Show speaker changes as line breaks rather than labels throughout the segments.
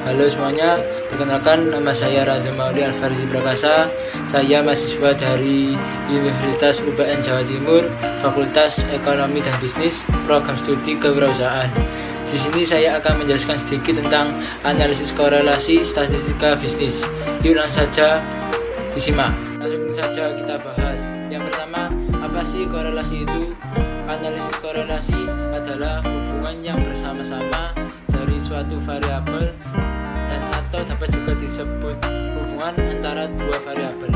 Halo semuanya, perkenalkan nama saya Raza Mauli Alfarisi Prakasa. Saya mahasiswa dari Universitas UPN Jawa Timur, Fakultas Ekonomi dan Bisnis, Program Studi Kewirausahaan. Di sini saya akan menjelaskan sedikit tentang analisis korelasi statistika bisnis. Yuk langsung saja disimak. Langsung saja kita bahas. Yang pertama, apa sih korelasi itu? Analisis korelasi adalah hubungan yang bersama-sama dari suatu variabel dan atau dapat juga disebut hubungan antara dua variabel.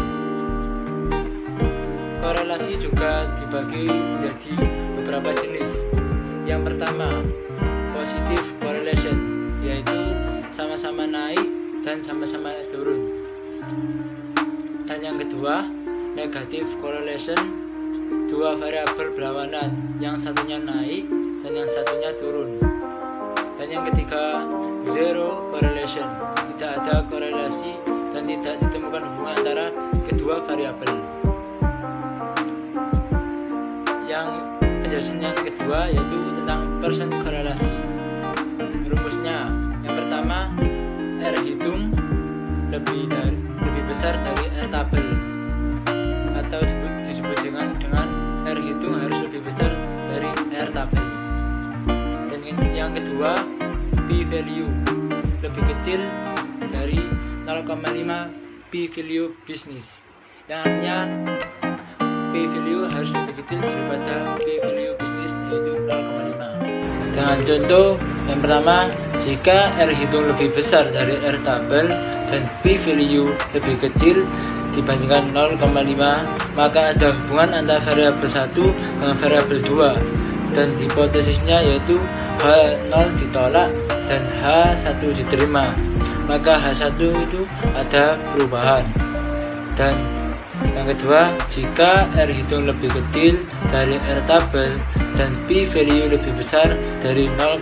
Korelasi juga dibagi menjadi beberapa jenis. Yang pertama, positive correlation, yaitu sama-sama naik dan sama-sama turun. Dan yang kedua, negative correlation, dua variabel berlawanan, yang satunya naik dan yang satunya turun. Dan yang ketiga, zero correlation, tidak ada korelasi dan tidak ditemukan hubungan antara kedua variabel. Yang penjelasan yang kedua yaitu tentang persen korelasi. Rumusnya, yang pertama, R hitung lebih besar dari R tabel, atau disebut dengan R hitung harus lebih besar dari R tabel. Dan yang kedua, P value lebih kecil dari 0,5 P value bisnis, yang artinya P value harus lebih kecil daripada P value bisnis, yaitu 0,5. Dengan contoh yang pertama, jika R hitung lebih besar dari R tabel dan P value lebih kecil dibandingkan 0,5, maka ada hubungan antara variabel 1 dengan variabel 2, dan hipotesisnya yaitu H0 ditolak dan H1 diterima, maka H1 itu ada perubahan. Dan yang kedua, jika R hitung lebih kecil dari R tabel dan P value lebih besar dari 0,5,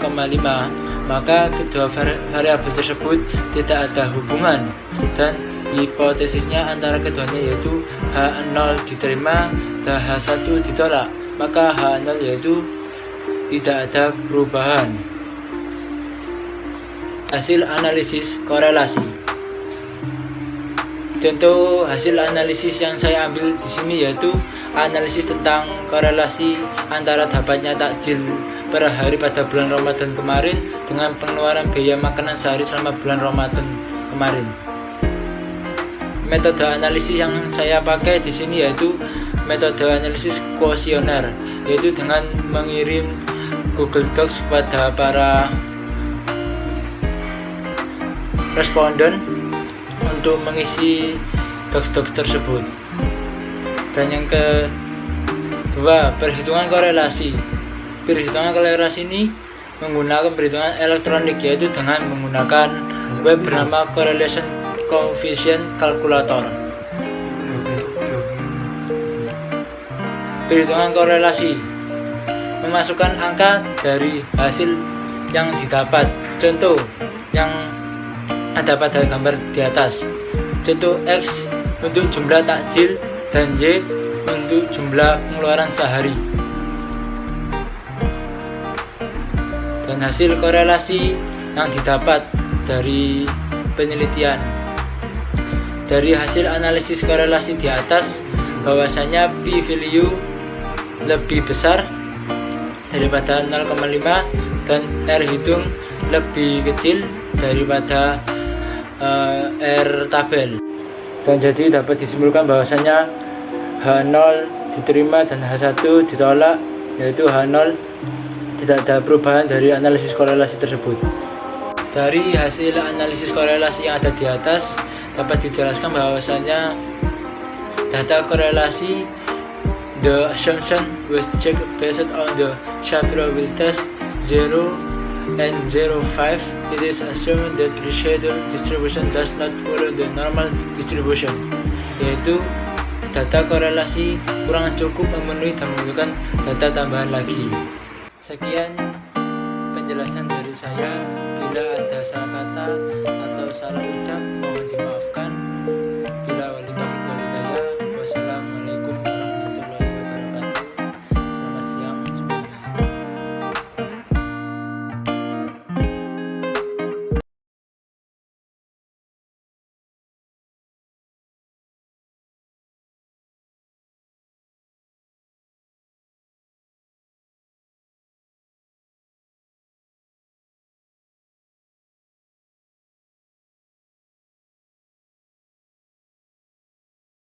maka kedua variabel tersebut tidak ada hubungan, dan hipotesisnya antara keduanya yaitu H0 diterima dan H1 ditolak, maka H0 yaitu tidak ada perubahan. Hasil analisis korelasi. Contoh hasil analisis yang saya ambil di sini yaitu analisis tentang korelasi antara dapatnya takjil per hari pada bulan Ramadan kemarin dengan pengeluaran biaya makanan sehari selama bulan Ramadan kemarin. Metode analisis yang saya pakai di sini yaitu metode analisis kuesioner, yaitu dengan mengirim Google Docs kepada para responden untuk mengisi docs tersebut. Dan yang kedua, perhitungan korelasi. Perhitungan korelasi ini menggunakan perhitungan elektronik, yaitu dengan menggunakan web bernama Correlation Coefficient Calculator. Perhitungan korelasi memasukkan angka dari hasil yang didapat. Contoh yang ada pada gambar di atas. Contoh X untuk jumlah takjil dan Y untuk jumlah pengeluaran sehari. Dan hasil korelasi yang didapat dari penelitian. Dari hasil analisis korelasi di atas, bahwasanya P value lebih besar daripada 0,5 dan R hitung lebih kecil daripada R tabel. Dan jadi dapat disimpulkan bahwasanya H0 diterima dan H1 ditolak, yaitu H0 tidak ada perubahan dari analisis korelasi tersebut. Dari hasil analisis korelasi yang ada di atas dapat dijelaskan bahwasanya data korelasi, the assumption was checked based on the Shapiro Wilk test 0 and 0,5. It is assumed that residual distribution does not follow the normal distribution, yaitu data korelasi kurang cukup memenuhi dan membutuhkan data tambahan lagi. Sekian penjelasan dari saya. Bila ada salah kata atau salah ucap,